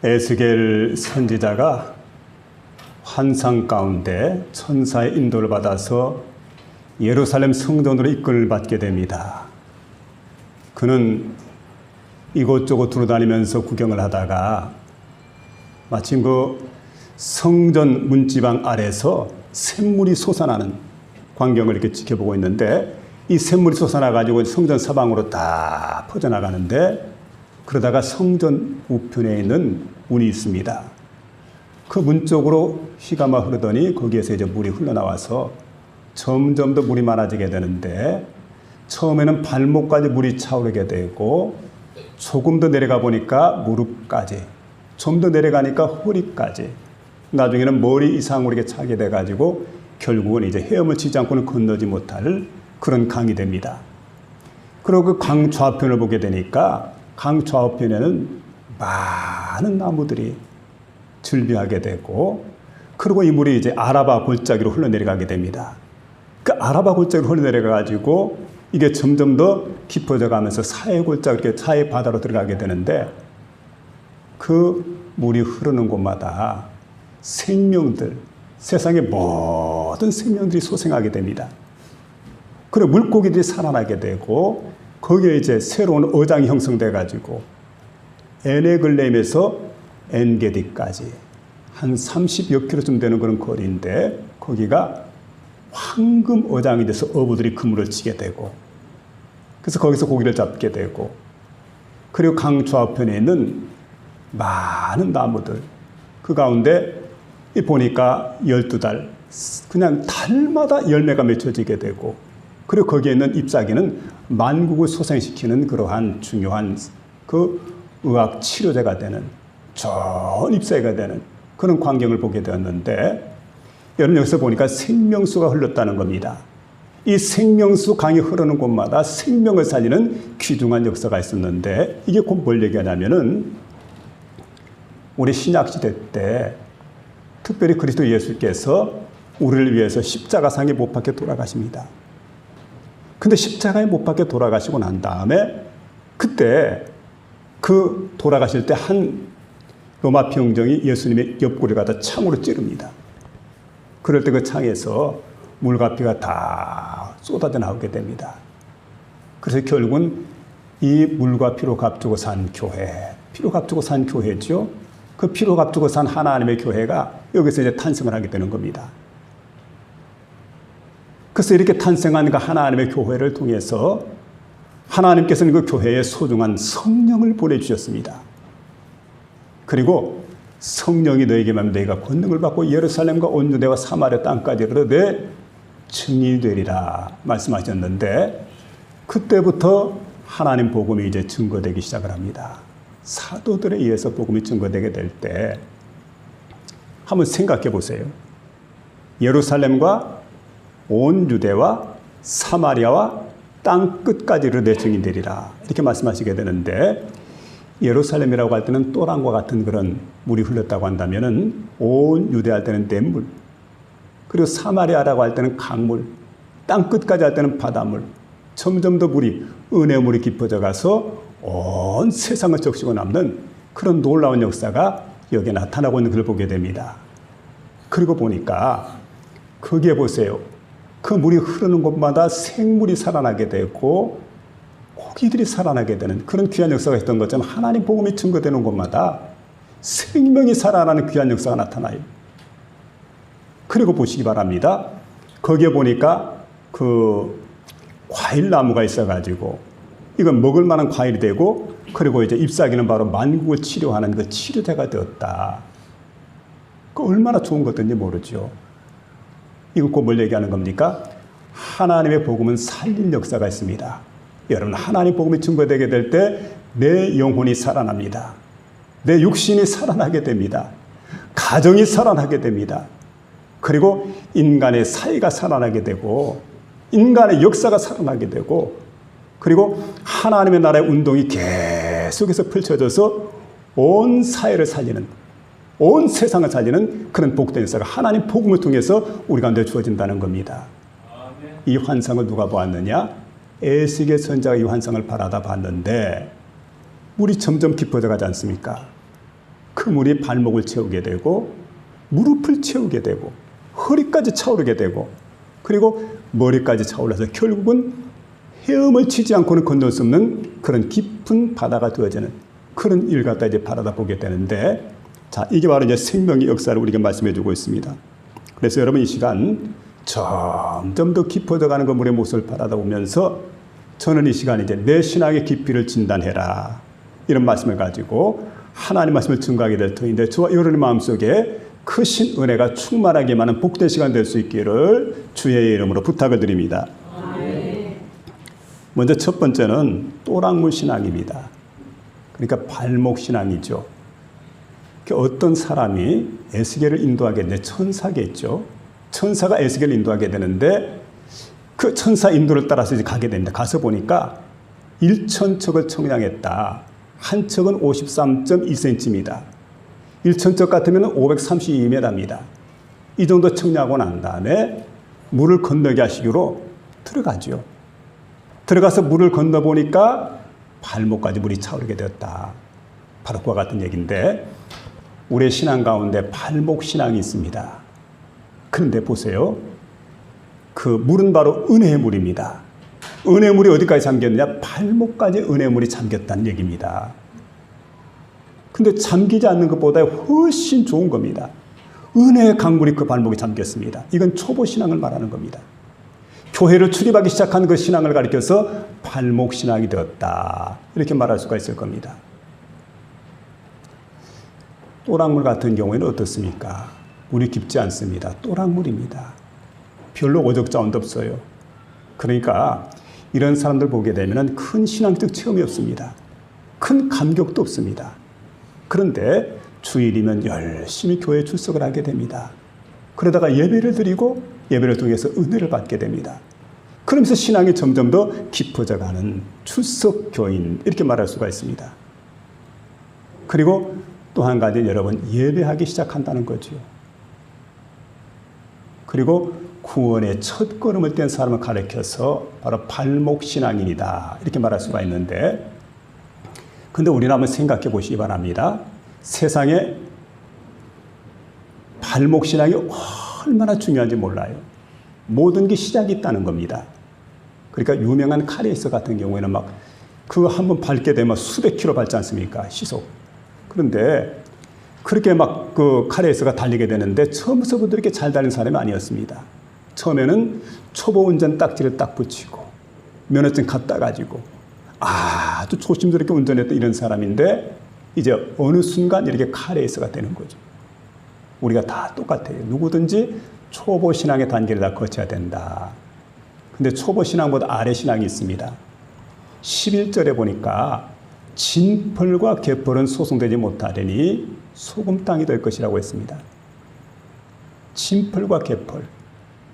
에스겔 선지자가 환상 가운데 천사의 인도를 받아서 예루살렘 성전으로 이끌을 받게 됩니다. 그는 이곳저곳 돌아다니면서 구경을 하다가 마침 그 성전 문지방 아래서 샘물이 솟아나는 광경을 이렇게 지켜보고 있는데, 이 샘물이 솟아나가지고 성전 사방으로 다 퍼져나가는데, 그러다가 성전 우편에 있는 문이 있습니다. 그 문 쪽으로 휘가마 흐르더니 거기에서 이제 물이 흘러나와서 점점 더 물이 많아지게 되는데, 처음에는 발목까지 물이 차오르게 되고, 조금 더 내려가 보니까 무릎까지, 좀 더 내려가니까 허리까지, 나중에는 머리 이상으로 이렇게 차게 돼가지고 결국은 이제 헤엄을 치지 않고는 건너지 못할 그런 강이 됩니다. 그리고 그 강 좌편을 보게 되니까 강 좌우편에는 많은 나무들이 즐비하게 되고, 그리고 이 물이 이제 아라바 골짜기로 흘러내려가게 됩니다. 그 아라바 골짜기로 흘러내려가가지고 이게 점점 더 깊어져 가면서 사해 골짜기, 이렇게 사해 바다로 들어가게 되는데, 그 물이 흐르는 곳마다 생명들, 세상의 모든 생명들이 소생하게 됩니다. 그리고 물고기들이 살아나게 되고, 거기에 이제 새로운 어장이 형성돼 가지고 에네글렘에서 엔게디까지 한 30여 킬로쯤 되는 그런 거리인데, 거기가 황금 어장이 돼서 어부들이 그물을 치게 되고, 그래서 거기서 고기를 잡게 되고, 그리고 강 좌우편에 있는 많은 나무들, 그 가운데 보니까 12달, 그냥 달마다 열매가 맺혀지게 되고, 그리고 거기에 있는 잎사귀는 만국을 소생시키는 그러한 중요한 그 의학 치료제가 되는, 좋은 잎사귀가 되는 그런 광경을 보게 되었는데, 여러분 여기서 보니까 생명수가 흘렀다는 겁니다. 이 생명수 강이 흐르는 곳마다 생명을 살리는 귀중한 역사가 있었는데, 이게 곧 뭘 얘기하냐면은, 우리 신약시대 때 특별히 그리스도 예수께서 우리를 위해서 십자가상에 못 박혀 돌아가십니다. 근데 십자가에 못 박혀 돌아가시고 난 다음에, 그때 그 돌아가실 때 한 로마 병정이 예수님의 옆구리를 갖다 창으로 찌릅니다. 그럴 때 그 창에서 물과 피가 다 쏟아져 나오게 됩니다. 그래서 결국은 이 물과 피로 값주고 산 교회, 피로 값주고 산 교회죠. 그 피로 값주고 산 하나님의 교회가 여기서 이제 탄생을 하게 되는 겁니다. 그래서 이렇게 탄생한 그 하나님의 교회를 통해서 하나님께서는 그 교회에 소중한 성령을 보내주셨습니다. 그리고 성령이 너에게만 너희가 권능을 받고 예루살렘과 온 유대와 사마리아 땅까지 이르러 내 증인이 되리라 말씀하셨는데, 그때부터 하나님 복음이 이제 증거되기 시작을 합니다. 사도들에 의해서 복음이 증거되게 될 때 한번 생각해 보세요. 예루살렘과 온 유대와 사마리아와 땅 끝까지를 내 증인 되리라 이렇게 말씀하시게 되는데, 예루살렘이라고 할 때는 또랑과 같은 그런 물이 흘렀다고 한다면은, 온 유대 할 때는 냇물, 그리고 사마리아라고 할 때는 강물, 땅 끝까지 할 때는 바닷물, 점점 더 물이, 은혜의 물이 깊어져 가서 온 세상을 적시고 남는 그런 놀라운 역사가 여기에 나타나고 있는 걸 보게 됩니다. 그리고 보니까 거기에 보세요. 그 물이 흐르는 곳마다 생물이 살아나게 되고 고기들이 살아나게 되는 그런 귀한 역사가 있던 것처럼, 하나님 복음이 증거되는 곳마다 생명이 살아나는 귀한 역사가 나타나요. 그리고 보시기 바랍니다. 거기에 보니까 그 과일나무가 있어가지고 이건 먹을 만한 과일이 되고, 그리고 이제 잎사귀는 바로 만국을 치료하는 그 치료제가 되었다. 그 얼마나 좋은 것인지 모르죠. 이거 꼭 뭘 얘기하는 겁니까? 하나님의 복음은 살릴 역사가 있습니다. 여러분, 하나님 복음이 증거되게 될 때 내 영혼이 살아납니다. 내 육신이 살아나게 됩니다. 가정이 살아나게 됩니다. 그리고 인간의 사회가 살아나게 되고, 인간의 역사가 살아나게 되고, 그리고 하나님의 나라의 운동이 계속해서 펼쳐져서 온 사회를 살리는, 온 세상을 살리는 그런 복된 역사가 하나님 복음을 통해서 우리 가운데 주어진다는 겁니다. 이 환상을 누가 보았느냐? 에스겔 선지자가 이 환상을 바라다 봤는데 물이 점점 깊어져 가지 않습니까? 그 물이 발목을 채우게 되고 무릎을 채우게 되고 허리까지 차오르게 되고 그리고 머리까지 차올라서 결국은 헤엄을 치지 않고는 건널 수 없는 그런 깊은 바다가 되어지는 그런 일 갖다 이제 바라다 보게 되는데, 자, 이게 바로 이제 생명의 역사를 우리에게 말씀해 주고 있습니다. 그래서 여러분 이 시간 점점 더 깊어져 가는 그 물의 모습을 바라다 보면서 저는 이 시간 이제 내 신앙의 깊이를 진단해라, 이런 말씀을 가지고 하나님 말씀을 증거하게 될 터인데, 저와 여러분의 마음속에 크신 은혜가 충만하게 많은 복된 시간 될 수 있기를 주의 이름으로 부탁을 드립니다. 먼저 첫 번째는 또랑물 신앙입니다. 그러니까 발목 신앙이죠. 어떤 사람이 에스겔을 인도하게 되는데, 천사겠죠. 천사가 에스겔을 인도하게 되는데 그 천사 인도를 따라서 이제 가게 됩니다. 가서 보니까 1,000척을 청량했다. 한 척은 53.2cm입니다. 1,000척 같으면 532m입니다. 이 정도 청량하고 난 다음에 물을 건너게 하시기로 들어가죠. 들어가서 물을 건너보니까 발목까지 물이 차오르게 되었다. 바로 그와 같은 얘기인데, 우리의 신앙 가운데 발목 신앙이 있습니다. 그런데 보세요. 그 물은 바로 은혜의 물입니다. 은혜의 물이 어디까지 잠겼느냐? 발목까지 은혜의 물이 잠겼다는 얘기입니다. 근데 잠기지 않는 것보다 훨씬 좋은 겁니다. 은혜의 강물이 그 발목에 잠겼습니다. 이건 초보 신앙을 말하는 겁니다. 교회를 출입하기 시작한 그 신앙을 가리켜서 발목 신앙이 되었다, 이렇게 말할 수가 있을 겁니다. 또랑물 같은 경우에는 어떻습니까? 물이 깊지 않습니다. 또랑물입니다. 별로 어적자원도 없어요. 그러니까 이런 사람들 보게 되면 큰 신앙적 체험이 없습니다. 큰 감격도 없습니다. 그런데 주일이면 열심히 교회에 출석을 하게 됩니다. 그러다가 예배를 드리고 예배를 통해서 은혜를 받게 됩니다. 그러면서 신앙이 점점 더 깊어져가는 출석 교인, 이렇게 말할 수가 있습니다. 그리고 또 한 가지, 여러분, 예배하기 시작한다는 거죠. 그리고 구원의 첫 걸음을 뗀 사람을 가리켜서 바로 발목 신앙인이다, 이렇게 말할 수가 있는데, 근데 우리는 한번 생각해 보시기 바랍니다. 세상에 발목 신앙이 얼마나 중요한지 몰라요. 모든 게 시작이 있다는 겁니다. 그러니까 유명한 카레이서 같은 경우에는 막 그거 한번 밟게 되면 수백 킬로 밟지 않습니까? 시속. 그런데 그렇게 막 그 카레이서가 달리게 되는데 처음부터 이렇게 잘 달리는 사람이 아니었습니다. 처음에는 초보 운전 딱지를 딱 붙이고 면허증 갖다 가지고 아주 조심스럽게 운전했던 이런 사람인데, 이제 어느 순간 이렇게 카레이서가 되는 거죠. 우리가 다 똑같아요. 누구든지 초보 신앙의 단계를 다 거쳐야 된다. 근데 초보 신앙보다 아래 신앙이 있습니다. 11절에 보니까 진펄과 개펄은 소송되지 못하리니 소금 땅이 될 것이라고 했습니다. 진펄과 개펄,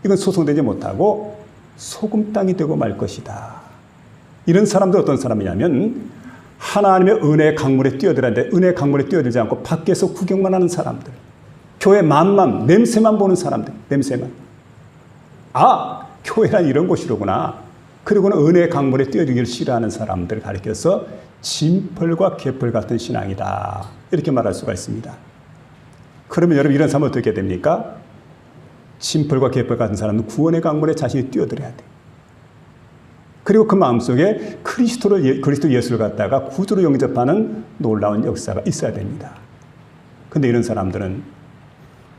이건 소송되지 못하고 소금 땅이 되고 말 것이다. 이런 사람들 어떤 사람이냐면 하나님의 은혜의 강물에 뛰어들었는데 은혜의 강물에 뛰어들지 않고 밖에서 구경만 하는 사람들, 교회 맘만, 냄새만 보는 사람들, 냄새만. 아, 교회란 이런 곳이로구나. 그리고는 은혜의 강물에 뛰어들기를 싫어하는 사람들을 가리켜서 진펄과 개펄 같은 신앙이다, 이렇게 말할 수가 있습니다. 그러면 여러분, 이런 사람은 어떻게 됩니까? 진펄과 개펄 같은 사람은 구원의 강물에 자신이 뛰어들어야 돼. 그리고 그 마음속에 그리스도 예수를 갖다가 구주로 영접하는 놀라운 역사가 있어야 됩니다. 그런데 이런 사람들은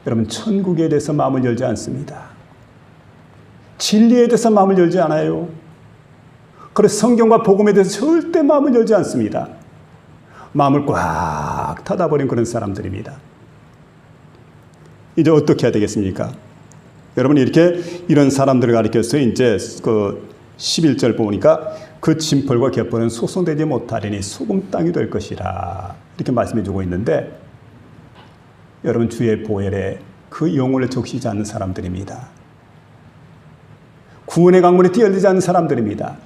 여러분, 천국에 대해서 마음을 열지 않습니다. 진리에 대해서 마음을 열지 않아요. 그래서 성경과 복음에 대해서 절대 마음을 열지 않습니다. 마음을 꽉 닫아버린 그런 사람들입니다. 이제 어떻게 해야 되겠습니까? 여러분, 이렇게 이런 사람들을 가리켜서 이제 그 11절 보니까 그 진펄과 개펄은 소송되지 못하리니 소금 땅이 될 것이라, 이렇게 말씀해 주고 있는데, 여러분, 주의 보혈에 그 영혼을 적시지 않는 사람들입니다. 구원의 강물에 뛰어들지 않는 사람들입니다.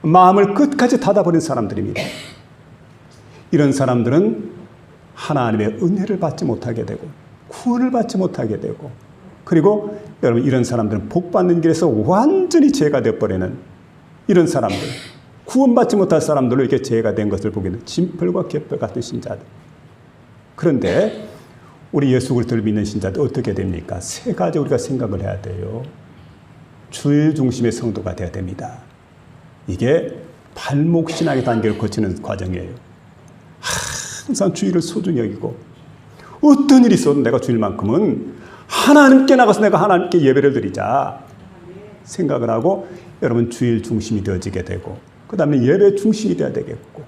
마음을 끝까지 닫아버린 사람들입니다. 이런 사람들은 하나님의 은혜를 받지 못하게 되고 구원을 받지 못하게 되고, 그리고 여러분, 이런 사람들은 복받는 길에서 완전히 죄가 되어버리는 이런 사람들, 구원받지 못할 사람들로 이렇게 죄가 된 것을 보게 되는 진펄과 개펄 같은 신자들. 그런데 우리 예수 그리스도를 믿는 신자들 어떻게 됩니까? 세 가지 우리가 생각을 해야 돼요. 주일 중심의 성도가 되어야 됩니다. 이게 발목 신앙의 단계를 거치는 과정이에요. 항상 주일을 소중히 여기고 어떤 일이 있어도 내가 주일만큼은 하나님께 나가서 내가 하나님께 예배를 드리자 생각을 하고 여러분 주일 중심이 되어지게 되고 그 다음에 예배 중심이 되어야 되겠고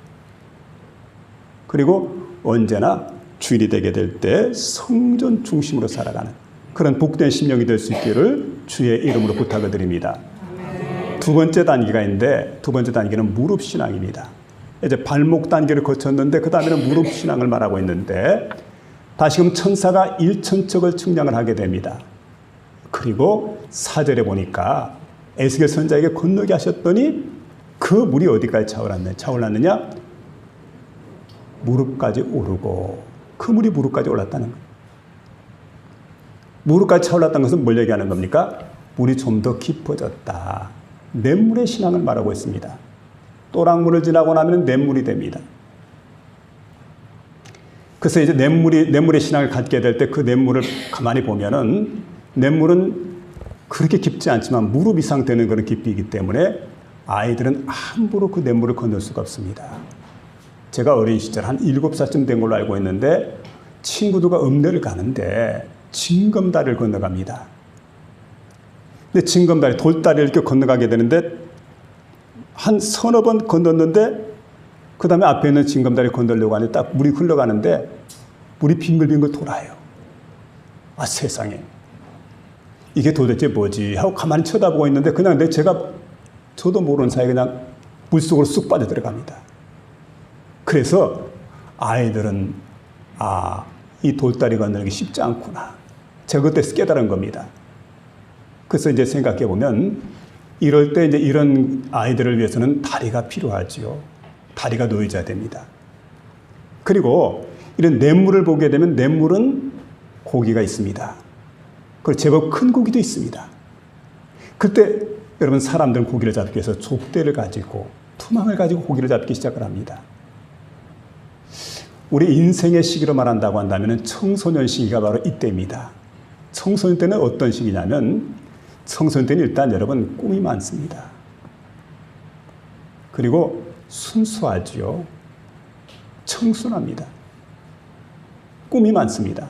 그리고 언제나 주일이 되게 될 때 성전 중심으로 살아가는 그런 복된 심령이 될 수 있기를 주의 이름으로 부탁을 드립니다. 두 번째 단계가 있는데 두 번째 단계는 무릎 신앙입니다. 이제 발목 단계를 거쳤는데 그 다음에는 무릎 신앙을 말하고 있는데 다시금 천사가 1천척을 측량을 하게 됩니다. 그리고 4절에 보니까 에스겔 선지자에게 건너게 하셨더니 그 물이 어디까지 차올랐느냐? 무릎까지 오르고 그 물이 무릎까지 올랐다는 거예요. 무릎까지 차올랐다는 것은 뭘 얘기하는 겁니까? 물이 좀 더 깊어졌다. 냇물의 신앙을 말하고 있습니다. 또랑물을 지나고 나면 냇물이 됩니다. 그래서 이제 냇물의 신앙을 갖게 될 때 그 냇물을 가만히 보면은 냇물은 그렇게 깊지 않지만 무릎 이상 되는 그런 깊이이기 때문에 아이들은 함부로 그 냇물을 건널 수가 없습니다. 제가 어린 시절 한 7살쯤 된 걸로 알고 있는데 친구들과 읍내를 가는데 징검다리를 건너갑니다. 근데 징검다리, 돌다리를 이렇게 건너가게 되는데 한 서너 번 건넜는데 그 다음에 앞에 있는 징검다리 건너려고 하는데 딱 물이 흘러가는데 물이 빙글빙글 돌아요. 아 세상에 이게 도대체 뭐지 하고 가만히 쳐다보고 있는데 그냥 저도 모르는 사이에 그냥 물속으로 쑥 빠져 들어갑니다. 그래서 아이들은 이 돌다리 건너기 쉽지 않구나. 제가 그때 깨달은 겁니다. 그래서 이제 생각해 보면 이럴 때 이제 이런 아이들을 위해서는 다리가 필요하지요. 다리가 놓여져야 됩니다. 그리고 이런 냇물을 보게 되면 냇물은 고기가 있습니다. 그리고 제법 큰 고기도 있습니다. 그때 여러분 사람들은 고기를 잡기 위해서 족대를 가지고 투망을 가지고 고기를 잡기 시작을 합니다. 우리 인생의 시기로 말한다고 한다면 청소년 시기가 바로 이때입니다. 청소년 때는 어떤 시기냐면 청소년 때는 일단 여러분 꿈이 많습니다. 그리고 순수하지요. 청순합니다. 꿈이 많습니다.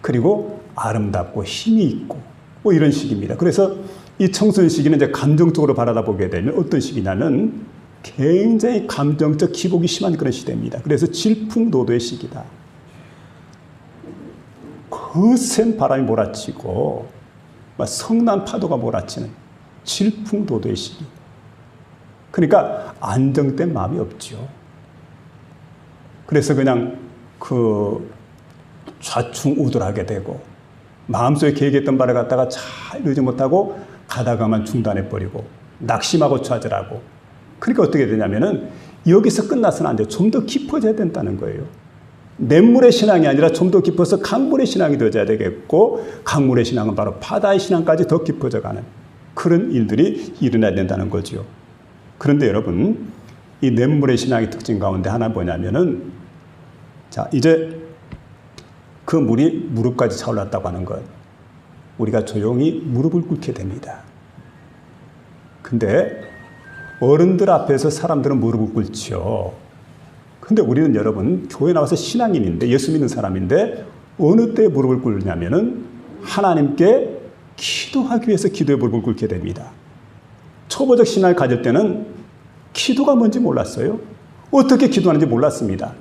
그리고 아름답고 힘이 있고 뭐 이런 시기입니다. 그래서 이 청소년 시기는 이제 감정적으로 바라다 보게 되면 어떤 시기냐면 굉장히 감정적 기복이 심한 그런 시대입니다. 그래서 질풍노도의 시기다. 거센 바람이 몰아치고 성난 파도가 몰아치는 질풍노도의 시기. 그러니까 안정된 마음이 없죠. 그래서 그냥 좌충우돌하게 되고 마음속에 계획했던 바를 갖다가 잘 이루지 못하고 가다가만 중단해버리고 낙심하고 좌절하고 그러니까 어떻게 되냐면은 여기서 끝나서는 안 돼요. 좀 더 깊어져야 된다는 거예요. 냇물의 신앙이 아니라 좀 더 깊어서 강물의 신앙이 되어야 되겠고 강물의 신앙은 바로 바다의 신앙까지 더 깊어져가는 그런 일들이 일어나야 된다는 거죠. 그런데 여러분 이 냇물의 신앙의 특징 가운데 하나 뭐냐면은 자 이제 그 물이 무릎까지 차올랐다고 하는 것 우리가 조용히 무릎을 꿇게 됩니다. 근데 어른들 앞에서 사람들은 무릎을 꿇지요. 근데 우리는 여러분 교회 나와서 신앙인인데 예수 믿는 사람인데 어느 때 무릎을 꿇냐면은 하나님께 기도하기 위해서 기도의 무릎을 꿇게 됩니다. 초보적 신앙을 가질 때는 기도가 뭔지 몰랐어요. 어떻게 기도하는지 몰랐습니다.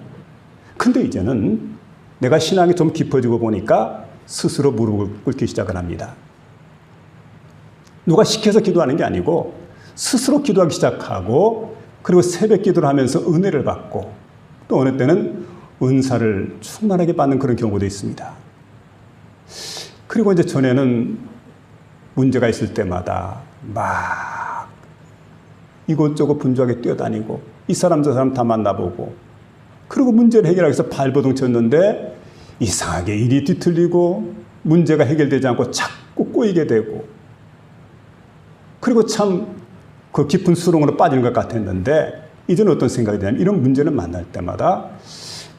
근데 이제는 내가 신앙이 좀 깊어지고 보니까 스스로 무릎을 꿇기 시작을 합니다. 누가 시켜서 기도하는 게 아니고 스스로 기도하기 시작하고 그리고 새벽 기도를 하면서 은혜를 받고 또 어느 때는 은사를 충만하게 받는 그런 경우도 있습니다. 그리고 이제 전에는 문제가 있을 때마다 막 이곳저곳 분주하게 뛰어다니고 이 사람 저 사람 다 만나보고 그리고 문제를 해결하기 위해서 발버둥 쳤는데 이상하게 일이 뒤틀리고 문제가 해결되지 않고 자꾸 꼬이게 되고 그리고 참 그 깊은 수렁으로 빠지는 것 같았는데 이제는 어떤 생각이 드냐면 이런 문제를 만날 때마다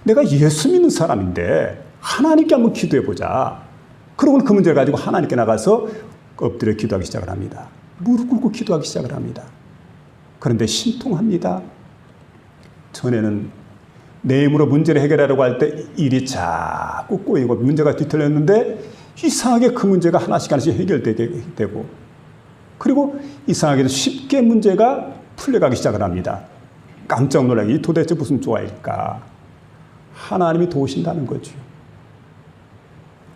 내가 예수 믿는 사람인데 하나님께 한번 기도해보자. 그러고는 그 문제를 가지고 하나님께 나가서 엎드려 기도하기 시작을 합니다. 무릎 꿇고 기도하기 시작을 합니다. 그런데 신통합니다. 전에는 내 힘으로 문제를 해결하려고 할 때 일이 자꾸 꼬이고 문제가 뒤틀렸는데 이상하게 그 문제가 하나씩 해결되게 되고, 그리고 이상하게도 쉽게 문제가 풀려가기 시작을 합니다. 깜짝 놀라게 이 도대체 무슨 조화일까? 하나님이 도우신다는 거죠.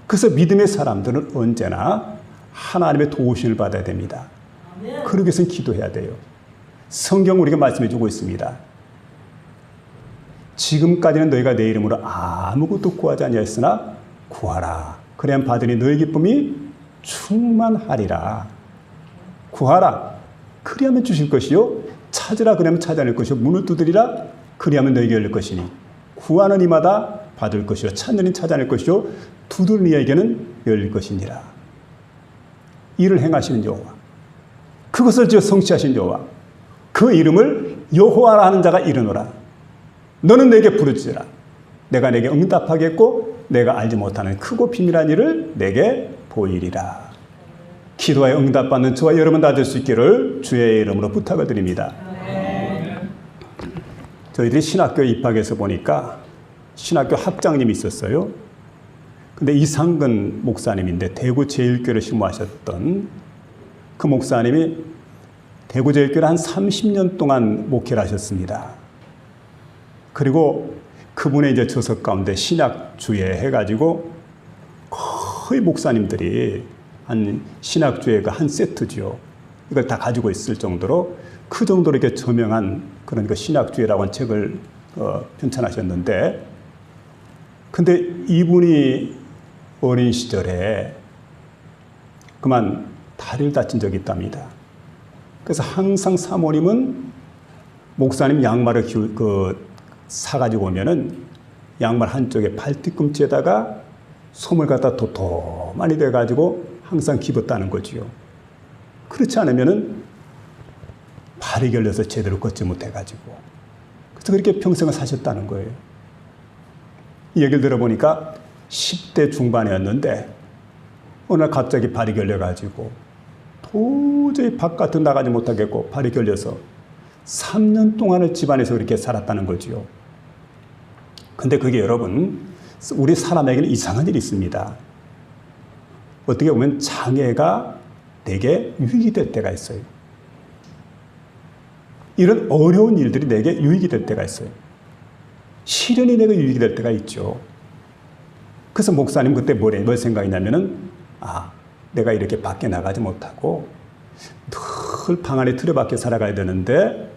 그래서 믿음의 사람들은 언제나 하나님의 도우심을 받아야 됩니다. 그러기 위해서는 기도해야 돼요. 성경 우리가 말씀해 주고 있습니다. 지금까지는 너희가 내 이름으로 아무것도 구하지 아니하였으나 구하라. 그래야 받으니 너희 기쁨이 충만하리라. 구하라. 그리하면 주실 것이요. 찾으라. 그러면 찾아낼 것이요. 문을 두드리라. 그리하면 너희에게 열릴 것이니. 구하는 이마다 받을 것이요. 찾는 이 찾아낼 것이요. 두드리는 이에게는 열릴 것이니라. 이를 행하시는 여호와. 그것을 지어 성취하신 여호와. 그 이름을 여호와라 하는 자가 이르노라. 너는 내게 부르짖으라. 내가 내게 응답하겠고 내가 알지 못하는 크고 비밀한 일을 내게 보이리라. 기도하여 응답받는 저와 여러분 다 될 수 있기를 주의 이름으로 부탁을 드립니다. 저희들이 신학교에 입학해서 보니까 신학교 학장님이 있었어요. 근데 이상근 목사님인데 대구 제일교회를 심무하셨던 그 목사님이 대구 제일교회를 한 30년 동안 목회를 하셨습니다. 그리고 그분의 이제 저서 가운데 신약주에 해가지고 거의 목사님들이 한 신약주의 그 한 세트죠. 이걸 다 가지고 있을 정도로 그 정도로 이렇게 저명한 그런 그 신약주의라고 하는 책을 편찬하셨는데, 근데 이분이 어린 시절에 그만 다리를 다친 적이 있답니다. 그래서 항상 사모님은 목사님 양말을 사가지고 오면은 양말 한쪽에 발뒤꿈치에다가 솜을 갖다 도톰하니 돼가지고 항상 집었다는 거지요. 그렇지 않으면은 발이 결려서 제대로 걷지 못해가지고. 그래서 그렇게 평생을 사셨다는 거예요. 이 얘기를 들어보니까 10대 중반이었는데 어느 날 갑자기 발이 결려가지고 도저히 바깥으로 나가지 못하겠고 발이 결려서 3년 동안을 집안에서 그렇게 살았다는 거지요. 근데 그게 여러분, 우리 사람에게는 이상한 일이 있습니다. 어떻게 보면 장애가 내게 유익이 될 때가 있어요. 이런 어려운 일들이 내게 유익이 될 때가 있어요. 시련이 내게 유익이 될 때가 있죠. 그래서 목사님 그때 뭘 생각했냐면은, 내가 이렇게 밖에 나가지 못하고 늘 방 안에 틀에박혀 살아가야 되는데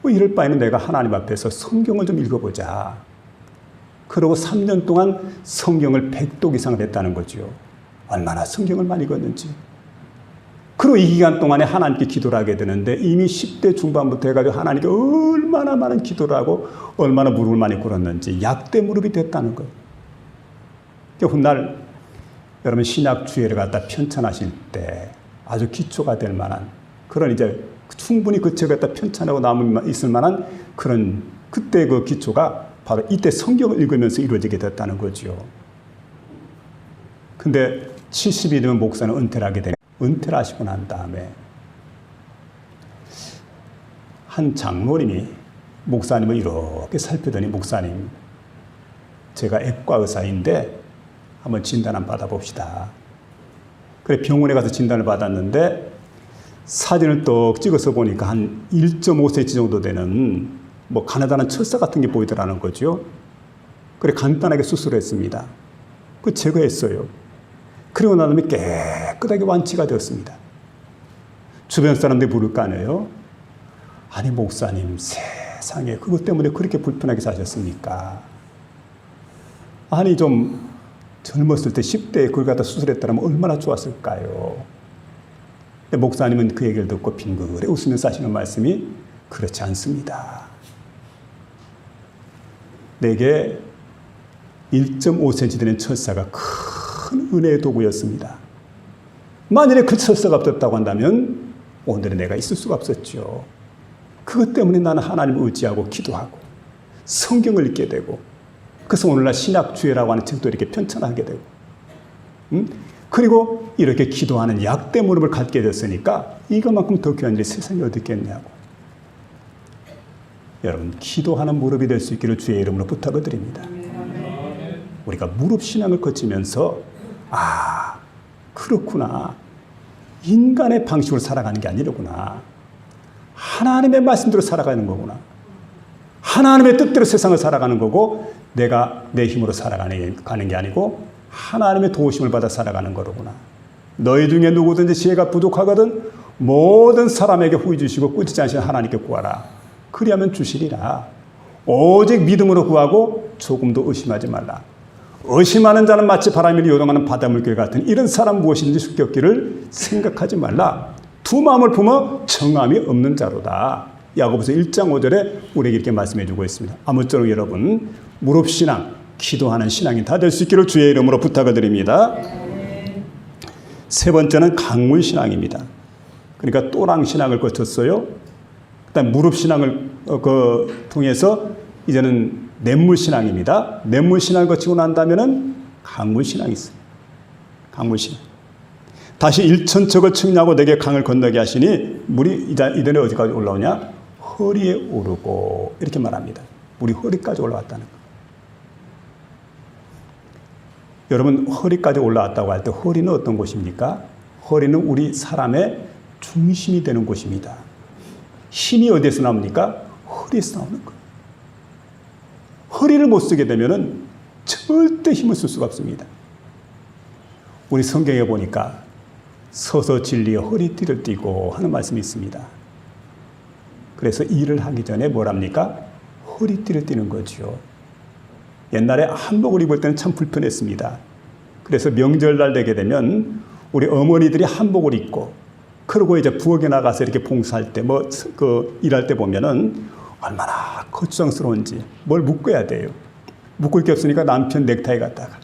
이럴 바에는 내가 하나님 앞에서 성경을 좀 읽어보자. 그러고 3년 동안 성경을 100독 이상을 했다는 거죠. 얼마나 성경을 많이 읽었는지. 그리고 이 기간 동안에 하나님께 기도를 하게 되는데 이미 10대 중반부터 해가지고 하나님께 얼마나 많은 기도를 하고 얼마나 무릎을 많이 꿇었는지 약대 무릎이 됐다는 거예요. 훗날 여러분 신약주의를 갖다 편찬하실 때 아주 기초가 될 만한 그런 이제 충분히 그 책을 갖다 편찬하고 남아 있을 만한 그런 그때 그 기초가 바로 이때 성경을 읽으면서 이루어지게 됐다는 거죠. 근데 70이 되면 목사는 은퇴를 하게 되네. 은퇴를 하시고 난 다음에 한 장로님이 목사님을 이렇게 살피더니, 목사님, 제가 액과 의사인데 한번 진단 한번 받아봅시다. 그래 병원에 가서 진단을 받았는데 사진을 떡 찍어서 보니까 한 1.5cm 정도 되는 뭐 가느다란 철사 같은 게 보이더라는 거죠. 그래 간단하게 수술을 했습니다. 그 제거했어요. 그리고 난 다음에 깨끗하게 완치가 되었습니다. 주변 사람들이 물을 거 아니에요. 아니 목사님, 세상에 그것 때문에 그렇게 불편하게 사셨습니까? 아니 좀 젊었을 때 10대에 그걸 갖다 수술했다면 얼마나 좋았을까요? 목사님은 그 얘기를 듣고 빙그레 웃으면서 하시는 말씀이, 그렇지 않습니다. 내게 1.5cm 되는 철사가 큰 은혜의 도구였습니다. 만일에 그 철사가 없었다고 한다면 오늘의 내가 있을 수가 없었죠. 그것 때문에 나는 하나님을 의지하고 기도하고 성경을 읽게 되고 그래서 오늘날 신약주의라고 하는 책도 이렇게 편찬하게 되고, 그리고 이렇게 기도하는 약대 무릎을 갖게 됐으니까 이것만큼 더 귀한 일이 세상에 어디 있겠냐고. 여러분, 기도하는 무릎이 될 수 있기를 주의 이름으로 부탁을 드립니다. 우리가 무릎 신앙을 거치면서 그렇구나. 인간의 방식으로 살아가는 게 아니로구나. 하나님의 말씀대로 살아가는 거구나. 하나님의 뜻대로 세상을 살아가는 거고 내가 내 힘으로 살아가는 게 아니고 하나님의 도우심을 받아 살아가는 거로구나. 너희 중에 누구든지 지혜가 부족하거든 모든 사람에게 후히 주시고 꾸짖지 않으시는 하나님께 구하라. 그리하면 주시리라. 오직 믿음으로 구하고 조금도 의심하지 말라. 의심하는 자는 마치 바람이 요동하는 바닷물결 같은 이런 사람 무엇이든지 숨겼기를 생각하지 말라. 두 마음을 품어 정함이 없는 자로다. 야고보서 1장 5절에 우리에게 이렇게 말씀해 주고 있습니다. 아무쪼록 여러분 무릎신앙, 기도하는 신앙이 다 될 수 있기를 주의 이름으로 부탁을 드립니다. 세 번째는 강물신앙입니다. 그러니까 또랑신앙을 거쳤어요. 그다음 무릎신앙을 통해서 이제는 냇물신앙입니다. 냇물신앙을 거치고 난다면은 강물신앙이 있어요. 강물신앙. 다시 일천척을 측량하고 내게 강을 건너게 하시니 물이 이전에 어디까지 올라오냐? 허리에 오르고 이렇게 말합니다. 물이 허리까지 올라왔다는 거. 여러분 허리까지 올라왔다고 할 때 허리는 어떤 곳입니까? 허리는 우리 사람의 중심이 되는 곳입니다. 힘이 어디에서 나옵니까? 허리에서 나오는 거예요. 허리를 못 쓰게 되면은 절대 힘을 쓸 수가 없습니다. 우리 성경에 보니까 서서 진리에 허리띠를 띠고 하는 말씀이 있습니다. 그래서 일을 하기 전에 뭘 합니까? 허리띠를 띠는 거죠. 옛날에 한복을 입을 때는 참 불편했습니다. 그래서 명절날 되게 되면 우리 어머니들이 한복을 입고 그러고 이제 부엌에 나가서 이렇게 봉사할 때 일할 때 보면은 얼마나 거추장스러운지 뭘 묶어야 돼요. 묶을 게 없으니까 남편 넥타이 갖다가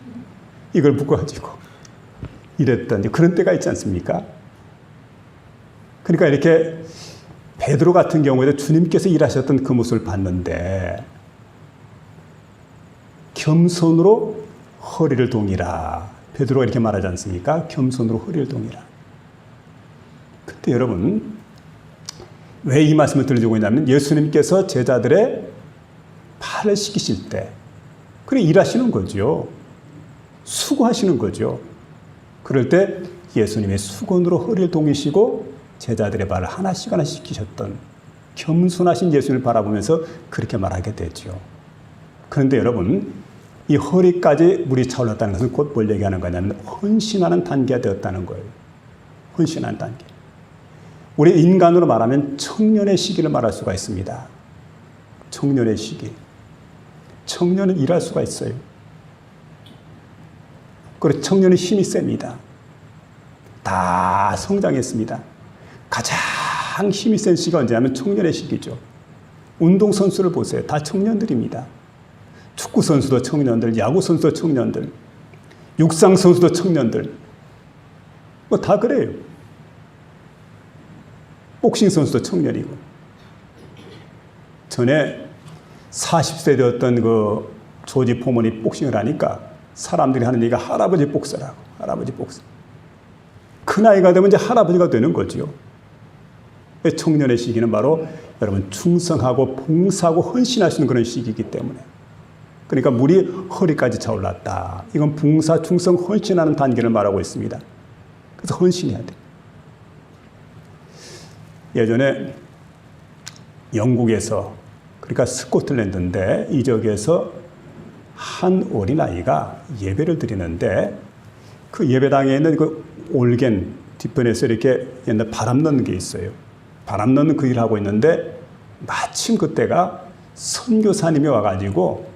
이걸 묶어가지고 이랬던 그런 때가 있지 않습니까? 그러니까 이렇게 베드로 같은 경우에도 주님께서 일하셨던 그 모습을 봤는데 겸손으로 허리를 동이라. 베드로가 이렇게 말하지 않습니까? 겸손으로 허리를 동이라. 그때 여러분 왜 이 말씀을 들려주고 있냐면 예수님께서 제자들의 팔을 씻기실 때 그래 일하시는 거죠. 수고하시는 거죠. 그럴 때 예수님의 수건으로 허리를 동이시고 제자들의 발을 하나씩 씻기셨던 겸손하신 예수님을 바라보면서 그렇게 말하게 되죠. 그런데 여러분 이 허리까지 물이 차올랐다는 것은 곧 뭘 얘기하는 거냐면 헌신하는 단계가 되었다는 거예요. 헌신하는 단계. 우리 인간으로 말하면 청년의 시기를 말할 수가 있습니다. 청년의 시기. 청년은 일할 수가 있어요. 그리고 청년은 힘이 셉니다. 다 성장했습니다. 가장 힘이 센 시기가 언제냐면 청년의 시기죠. 운동선수를 보세요. 다 청년들입니다. 축구선수도 청년들, 야구선수도 청년들, 육상선수도 청년들. 다 그래요. 복싱선수도 청년이고. 전에 40세 되었던 그 조지 포먼이 복싱을 하니까 사람들이 하는 얘기가 할아버지 복서라고. 할아버지 복서. 그 나이가 되면 이제 할아버지가 되는 거죠. 청년의 시기는 바로 여러분 충성하고 봉사하고 헌신하시는 그런 시기이기 때문에. 그러니까 물이 허리까지 차올랐다. 이건 봉사, 충성, 헌신하는 단계를 말하고 있습니다. 그래서 헌신해야 돼. 예전에 영국에서 그러니까 스코틀랜드인데 이 지역에서 한 어린아이가 예배를 드리는데 그 예배당에 있는 그 올겐 뒤편에서 이렇게 옛날 바람 넣는 게 있어요. 바람 넣는 그 일을 하고 있는데 마침 그때가 선교사님이 와가지고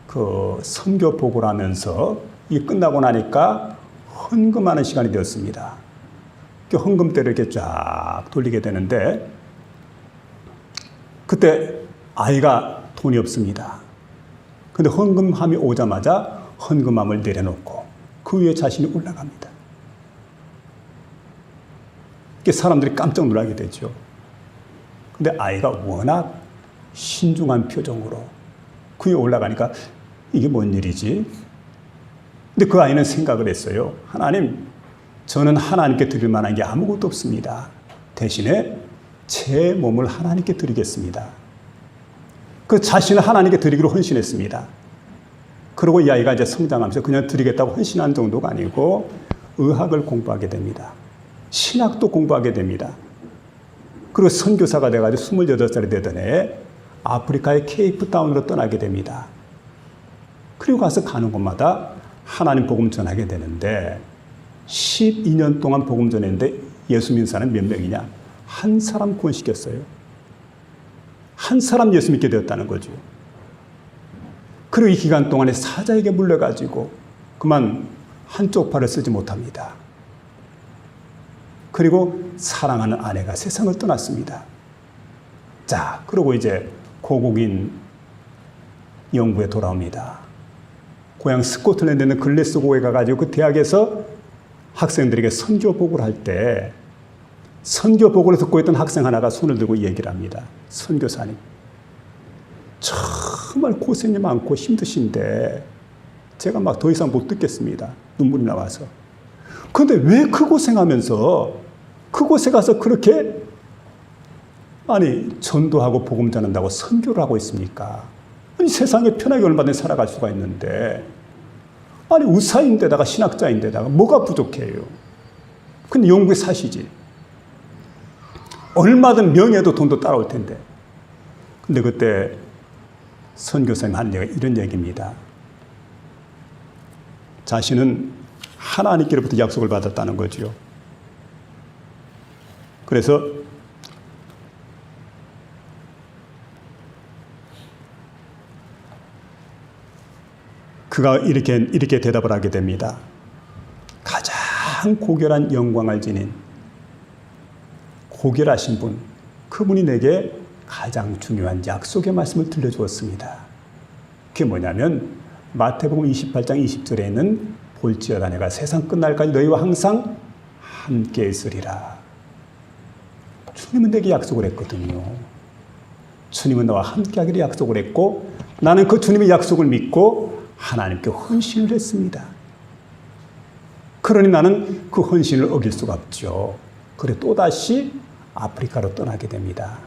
그 선교 보고를 하면서 이 끝나고 나니까 헌금하는 시간이 되었습니다. 헌금대를 이렇게 쫙 돌리게 되는데 그때 아이가 돈이 없습니다. 근데 헌금함이 오자마자 헌금함을 내려놓고 그 위에 자신이 올라갑니다. 사람들이 깜짝 놀라게 되죠. 근데 아이가 워낙 신중한 표정으로 그 위에 올라가니까 이게 뭔 일이지? 근데 그 아이는 생각을 했어요. 하나님, 저는 하나님께 드릴 만한 게 아무것도 없습니다. 대신에 제 몸을 하나님께 드리겠습니다. 그 자신을 하나님께 드리기로 헌신했습니다. 그리고 이 아이가 이제 성장하면서 그냥 드리겠다고 헌신한 정도가 아니고 의학을 공부하게 됩니다. 신학도 공부하게 됩니다. 그리고 선교사가 돼가지고 28살이 되던 해에 아프리카의 케이프타운으로 떠나게 됩니다. 그리고 가서 가는 곳마다 하나님 복음 전하게 되는데 12년 동안 복음 전했는데 예수 믿는 사람이 몇 명이냐? 한 사람 구원시켰어요. 한 사람 예수 믿게 되었다는 거죠. 그리고 이 기간 동안에 사자에게 물려가지고 그만 한쪽 팔을 쓰지 못합니다. 그리고 사랑하는 아내가 세상을 떠났습니다. 자, 그리고 이제 고국인 영국에 돌아옵니다. 고향 스코틀랜드에 있는 글래스고에 가가지고 그 대학에서 학생들에게 선교복을 할 때 선교복을 듣고 있던 학생 하나가 손을 들고 얘기를 합니다. 선교사님, 정말 고생이 많고 힘드신데 제가 막 더 이상 못 듣겠습니다. 눈물이 나와서. 그런데 왜 그 고생하면서 그곳에 가서 그렇게 전도하고 복음 전한다고 선교를 하고 있습니까? 세상에 편하게 얼마든지 살아갈 수가 있는데 의사인데다가 신학자인데다가 뭐가 부족해요? 근데 영국에 사시지. 얼마든 명예도 돈도 따라올 텐데. 근데 그때 선교사님 하는 얘기가 이런 얘기입니다. 자신은 하나님께로부터 약속을 받았다는 거죠. 그래서 그가 이렇게 대답을 하게 됩니다. 가장 고결한 영광을 지닌 고결하신 분, 그분이 내게 가장 중요한 약속의 말씀을 들려주었습니다. 그게 뭐냐면 마태복음 28장 20절에 있는 볼지어다 내가 세상 끝날까지 너희와 항상 함께 있으리라. 주님은 내게 약속을 했거든요. 주님은 나와 함께 하기를 약속을 했고 나는 그 주님의 약속을 믿고 하나님께 헌신을 했습니다. 그러니 나는 그 헌신을 어길 수가 없죠. 그래 또다시 아프리카로 떠나게 됩니다.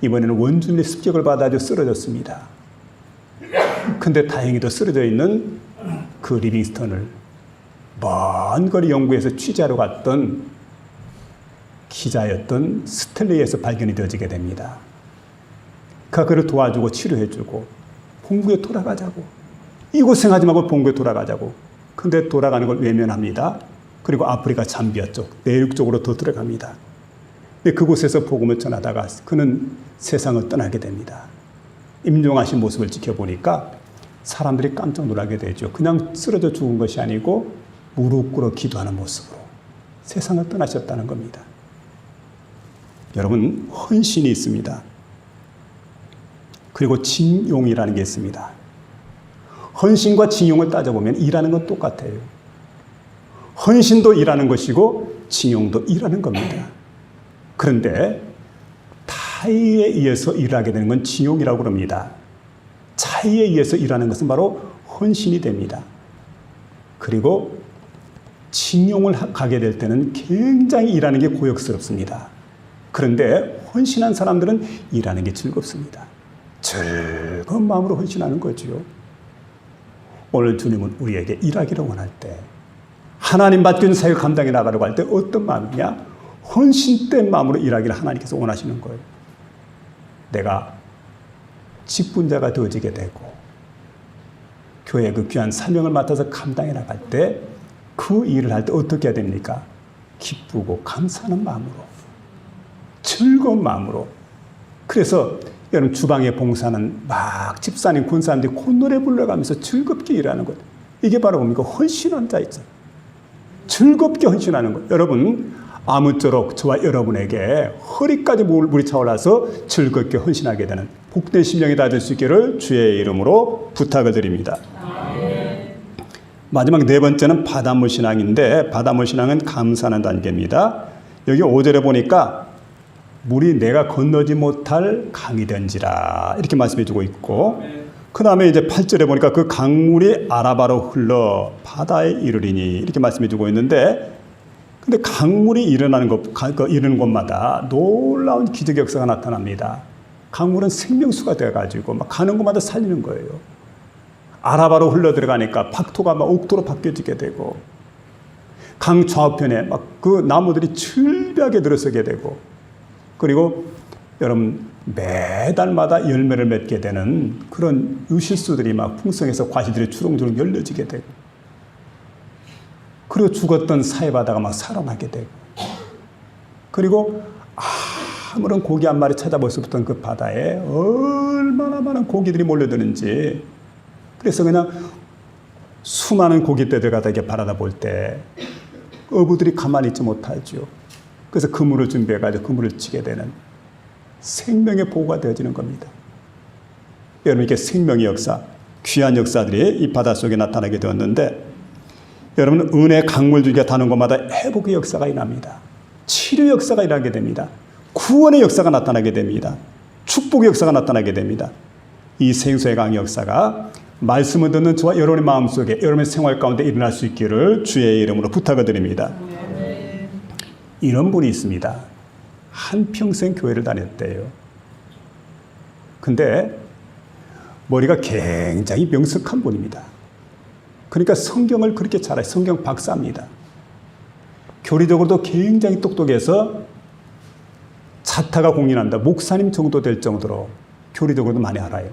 이번에는 원주민의 습격을 받아서 쓰러졌습니다. 근데 다행히도 쓰러져 있는 그 리빙스턴을 먼 거리 영국에서 취재하러 갔던 기자였던 스텔리에서 발견이 되어지게 됩니다. 그가 그를 도와주고 치료해주고 본국에 돌아가자고. 이 고생하지 말고 본국에 돌아가자고. 근데 돌아가는 걸 외면합니다. 그리고 아프리카 잠비아 쪽, 내륙 쪽으로 더 들어갑니다. 근데 그곳에서 복음을 전하다가 그는 세상을 떠나게 됩니다. 임종하신 모습을 지켜보니까 사람들이 깜짝 놀라게 되죠. 그냥 쓰러져 죽은 것이 아니고 무릎 꿇어 기도하는 모습으로 세상을 떠나셨다는 겁니다. 여러분, 헌신이 있습니다. 그리고 징용이라는 게 있습니다. 헌신과 징용을 따져보면 일하는 건 똑같아요. 헌신도 일하는 것이고 징용도 일하는 겁니다. 그런데 타의에 의해서 일하게 되는 건 징용이라고 합니다. 차의에 의해서 일하는 것은 바로 헌신이 됩니다. 그리고 징용을 가게 될 때는 굉장히 일하는 게 고역스럽습니다. 그런데 헌신한 사람들은 일하는 게 즐겁습니다. 즐거운 마음으로 헌신하는 거죠. 오늘 주님은 우리에게 일하기를 원할 때, 하나님 맡긴 사역 감당해 나가려고 할 때 어떤 마음이냐? 헌신된 마음으로 일하기를 하나님께서 원하시는 거예요. 내가 직분자가 되어지게 되고 교회의 그 귀한 사명을 맡아서 감당해 나갈 때 그 일을 할 때 어떻게 해야 됩니까? 기쁘고 감사하는 마음으로, 즐거운 마음으로. 그래서 여러분 주방에 봉사는 막 집사님, 권사님들이 콧노래 불러가면서 즐겁게 일하는 것. 이게 바로 뭡니까? 헌신한 자 있잖아요. 즐겁게 헌신하는 것. 여러분 아무쪼록 저와 여러분에게 허리까지 물이 차올라서 즐겁게 헌신하게 되는 복된 심령이 다 될 수 있기를 주의 이름으로 부탁을 드립니다. 마지막 네 번째는 바닷물 신앙인데, 바닷물 신앙은 감사하는 단계입니다. 여기 5절에 보니까 물이 내가 건너지 못할 강이 된지라 이렇게 말씀해 주고 있고, 그 다음에 이제 8절에 보니까 그 강물이 아라바로 흘러 바다에 이르리니 이렇게 말씀해 주고 있는데, 근데 강물이 이르는 곳마다 놀라운 기적 역사가 나타납니다. 강물은 생명수가 돼가지고 막 가는 곳마다 살리는 거예요. 아라바로 흘러 들어가니까 박토가 막 옥토로 바뀌어지게 되고, 강 좌우편에 막 그 나무들이 즐비하게 들어서게 되고, 그리고 여러분 매달마다 열매를 맺게 되는 그런 유실수들이 막 풍성해서 과실들이 주렁주렁 열려지게 되고, 그리고 죽었던 사해바다가 막 살아나게 되고, 그리고 아무런 고기 한 마리 찾아볼 수 없던 그 바다에 얼마나 많은 고기들이 몰려드는지, 그래서 그냥 수많은 고깃대들 갖다 이렇게 바라다 볼 때 어부들이 가만히 있지 못하죠. 그래서 그물을 준비해가지고 그물을 치게 되는 생명의 보호가 되어지는 겁니다. 여러분, 이렇게 생명의 역사, 귀한 역사들이 이 바닷속에 나타나게 되었는데, 여러분 은혜 강물 줄기가 다는 곳마다 회복의 역사가 일어납니다. 치료 역사가 일어나게 됩니다. 구원의 역사가 나타나게 됩니다. 축복의 역사가 나타나게 됩니다. 이 생수의 강 역사가 말씀을 듣는 저와 여러분의 마음속에, 여러분의 생활 가운데 일어날 수 있기를 주의 이름으로 부탁을 드립니다. 이런 분이 있습니다. 한평생 교회를 다녔대요. 근데 머리가 굉장히 명석한 분입니다. 그러니까 성경을 그렇게 잘해요. 성경 박사입니다. 교리적으로도 굉장히 똑똑해서 자타가 공인한다. 목사님 정도 될 정도로 교리적으로도 많이 알아요.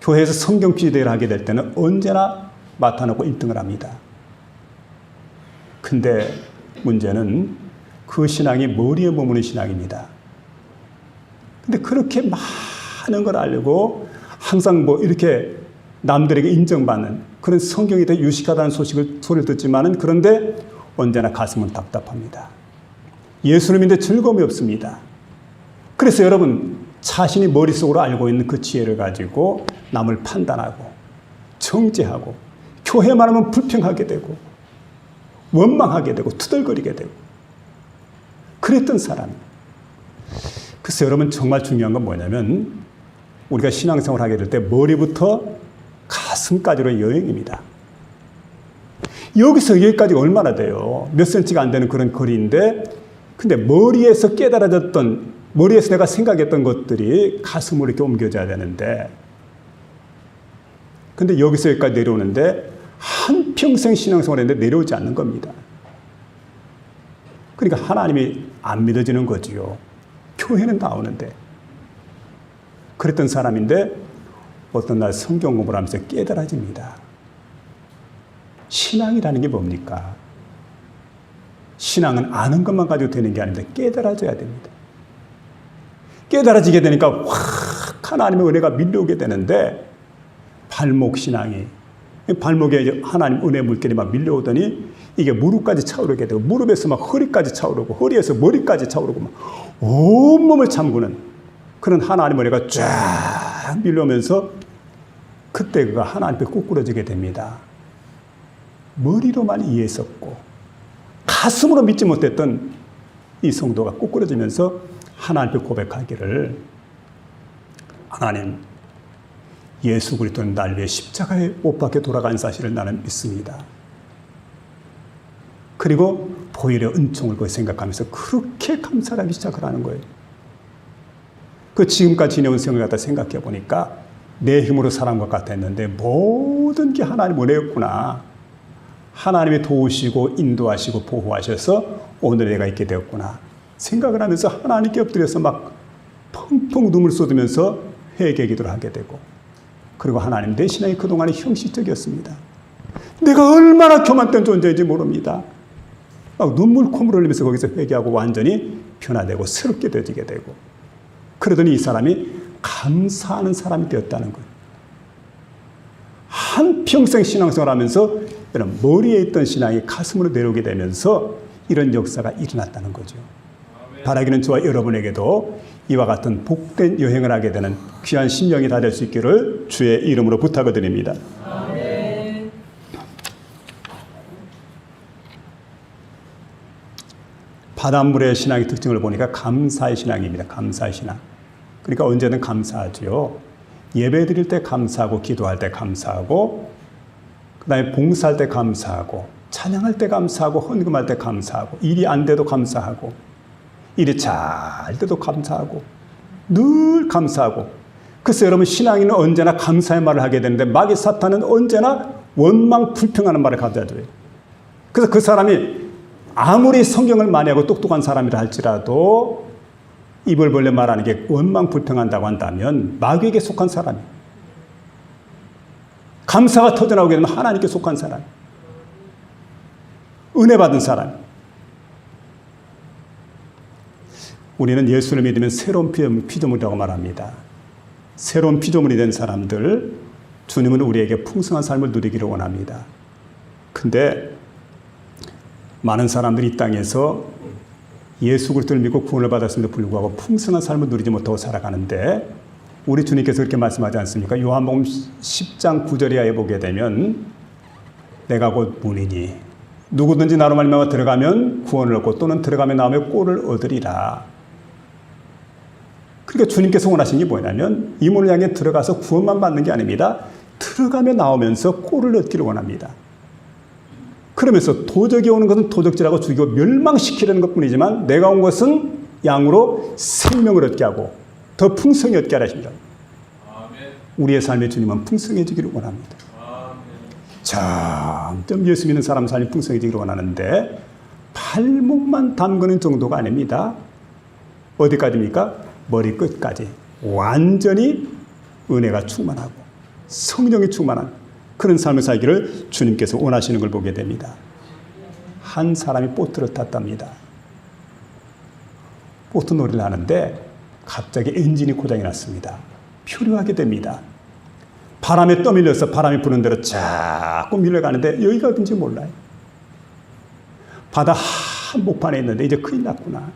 교회에서 성경 퀴즈 대회를 하게 될 때는 언제나 맡아놓고 1등을 합니다. 근데 문제는 그 신앙이 머리에 머무는 신앙입니다. 근데 그렇게 많은 걸 알고 항상 뭐 이렇게 남들에게 인정받는 그런 성경이 더 유식하다는 소리를 듣지만은, 그런데 언제나 가슴은 답답합니다. 예수님인데 즐거움이 없습니다. 그래서 여러분, 자신이 머릿속으로 알고 있는 그 지혜를 가지고 남을 판단하고 정죄하고 교회만 하면 불평하게 되고 원망하게 되고 투덜거리게 되고 그랬던 사람. 글쎄 여러분, 정말 중요한 건 뭐냐면 우리가 신앙생활을 하게 될 때 머리부터 가슴까지로 여행입니다. 여기서 여기까지 얼마나 돼요? 몇 센치가 안 되는 그런 거리인데, 근데 머리에서 깨달아졌던, 머리에서 내가 생각했던 것들이 가슴으로 이렇게 옮겨져야 되는데, 근데 여기서 여기까지 내려오는데 한평생 신앙생활을 했는데 내려오지 않는 겁니다. 그러니까 하나님이 안 믿어지는 거지요. 교회는 나오는데. 그랬던 사람인데 어떤 날 성경 공부를 하면서 깨달아집니다. 신앙이라는 게 뭡니까? 신앙은 아는 것만 가지고 되는 게 아닌데 깨달아져야 됩니다. 깨달아지게 되니까 확 하나님의 은혜가 밀려오게 되는데, 발목 신앙이, 발목에 이제 하나님 은혜 물결이 막 밀려오더니 이게 무릎까지 차오르게 되고, 무릎에서 막 허리까지 차오르고, 허리에서 머리까지 차오르고, 막 온몸을 잠그는 그런 하나님 은혜가 쫙 밀려오면서 그때 그가 하나님 앞에 꿇어지게 됩니다. 머리로만 이해했었고 가슴으로 믿지 못했던 이 성도가 꿇어지면서 하나님 앞에 고백하기를, 하나님, 예수 그리스도는 날 위해 십자가에 못 박혀 돌아간 사실을 나는 믿습니다. 그리고 보일의 은총을 그 생각하면서 그렇게 감사하기 시작을 하는 거예요. 그 지금까지 지내온 생을 갖다 생각해 보니까 내 힘으로 살은 것 같았는데 모든 게 하나님 은혜였구나. 하나님이 도우시고 인도하시고 보호하셔서 오늘 내가 있게 되었구나 생각을 하면서 하나님께 엎드려서 막 펑펑 눈물 쏟으면서 회개 기도를 하게 되고, 그리고 하나님, 내 신앙이 그동안에 형식적이었습니다. 내가 얼마나 교만된 존재인지 모릅니다. 막 눈물 콧물 흘리면서 거기서 회개하고 완전히 변화되고 새롭게 되어지게 되고, 그러더니 이 사람이 감사하는 사람이 되었다는 거예요. 한평생 신앙생활 하면서 이런 머리에 있던 신앙이 가슴으로 내려오게 되면서 이런 역사가 일어났다는 거죠. 바라기는 저와 여러분에게도 이와 같은 복된 여행을 하게 되는 귀한 심령이 다 될 수 있기를 주의 이름으로 부탁을 드립니다. 아멘. 바닷물의 신앙의 특징을 보니까 감사의 신앙입니다. 감사의 신앙. 그러니까 언제든 감사하죠. 예배 드릴 때 감사하고, 기도할 때 감사하고, 그 다음에 봉사할 때 감사하고, 찬양할 때 감사하고, 헌금할 때 감사하고, 일이 안 돼도 감사하고, 일이 잘 돼도 감사하고, 늘 감사하고. 그래서 여러분, 신앙인은 언제나 감사의 말을 하게 되는데, 마귀 사탄은 언제나 원망 불평하는 말을 가져줘요. 그래서 그 사람이 아무리 성경을 많이 하고 똑똑한 사람이라 할지라도 입을 벌려 말하는 게 원망 불평한다고 한다면 마귀에게 속한 사람이에요. 감사가 터져나오게 되면 하나님께 속한 사람, 은혜 받은 사람. 우리는 예수를 믿으면 새로운 피조물이라고 말합니다. 새로운 피조물이 된 사람들, 주님은 우리에게 풍성한 삶을 누리기를 원합니다. 근데 많은 사람들이 이 땅에서 예수 그리스도를 믿고 구원을 받았음에도 불구하고 풍성한 삶을 누리지 못하고 살아가는데, 우리 주님께서 그렇게 말씀하지 않습니까? 요한복음 10장 9절 이하에 보게 되면 내가 곧 문이니 누구든지 나로 말미암아 들어가면 구원을 얻고 또는 들어가며 나오며 꼴을 얻으리라. 그러니까 주님께서 원하신 게 뭐냐면 이 문을 향해 들어가서 구원만 받는 게 아닙니다. 들어가며 나오면서 꼴을 얻기를 원합니다. 그러면서 도적이 오는 것은 도적질하고 죽이고 멸망시키려는 것뿐이지만 내가 온 것은 양으로 생명을 얻게 하고 더 풍성히 얻게 하십니다. 우리의 삶의 주님은 풍성해지기를 원합니다. 점점 예수 믿는 사람 삶이 풍성해지기를 원하는데 발목만 담그는 정도가 아닙니다. 어디까지입니까? 머리끝까지 완전히 은혜가 충만하고 성령이 충만한 그런 삶을 살기를 주님께서 원하시는 걸 보게 됩니다. 한 사람이 보트를 탔답니다. 보트 놀이를 하는데 갑자기 엔진이 고장이 났습니다. 표류하게 됩니다. 바람에 떠밀려서 바람이 부는 대로 자꾸 밀려가는데 여기가 어딘지 몰라요. 바다 한복판에 있는데 이제 큰일 났구나.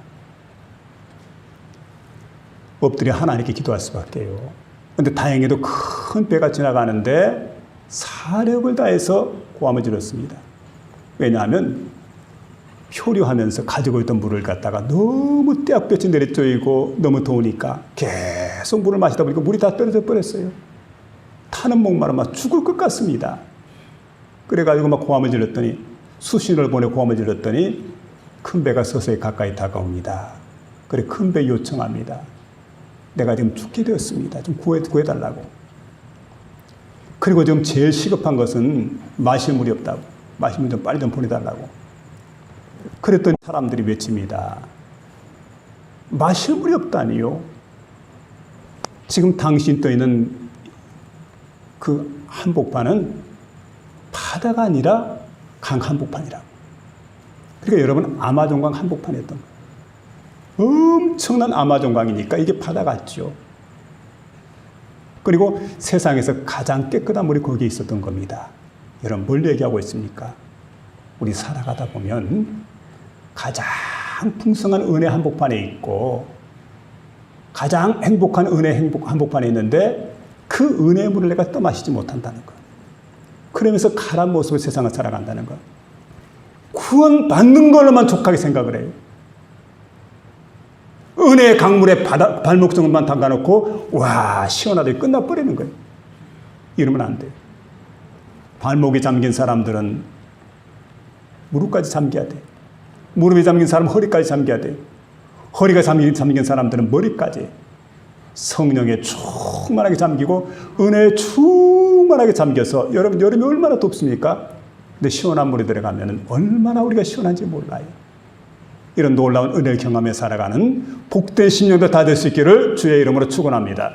엎드려 하나님께 기도할 수밖에요. 그런데 다행히도 큰 배가 지나가는데 사력을 다해서 고함을 질렀습니다. 왜냐하면 표류하면서 가지고 있던 물을 갖다가 너무 떼약볕이 내리쬐이고 너무 더우니까 계속 물을 마시다 보니까 물이 다 떨어져 버렸어요. 타는 목마로 막 죽을 것 같습니다. 그래가지고 막 고함을 질렀더니 수신호를 보내 고함을 질렀더니 큰 배가 서서히 가까이 다가옵니다. 그래 큰 배 요청합니다. 내가 지금 죽게 되었습니다. 좀 구해달라고. 그리고 지금 제일 시급한 것은 마실 물이 없다고. 마실 물 좀 빨리 좀 보내달라고. 그랬더니 사람들이 외칩니다. 마실 물이 없다니요. 지금 당신 떠 있는 그 한복판은 바다가 아니라 강 한복판이라고. 그러니까 여러분 아마존강 한복판이었던 거예요. 엄청난 아마존강이니까 이게 바다 같죠. 그리고 세상에서 가장 깨끗한 물이 거기에 있었던 겁니다. 여러분 뭘 얘기하고 있습니까? 우리 살아가다 보면 가장 풍성한 은혜 한복판에 있고 가장 행복한 은혜 한복판에 있는데 그 은혜의 물을 내가 떠마시지 못한다는 것. 그러면서 가란 모습으로 세상을 살아간다는 것. 구원 받는 걸로만 족하게 생각을 해요. 은혜의 강물에 발목 정도만 담가놓고 와 시원하게 끝나버리는 거예요. 이러면 안 돼요. 발목이 잠긴 사람들은 무릎까지 잠겨야 돼. 무릎이 잠긴 사람은 허리까지 잠겨야 돼. 허리가 잠긴 사람들은 머리까지 성령에 충만하게 잠기고 은혜에 충만하게 잠겨서 여러분 여름이 얼마나 덥습니까? 근데 시원한 물에 들어가면 얼마나 우리가 시원한지 몰라요. 이런 놀라운 은혜를 경험해 살아가는 복된 심령들 다 될 수 있기를 주의 이름으로 축원합니다.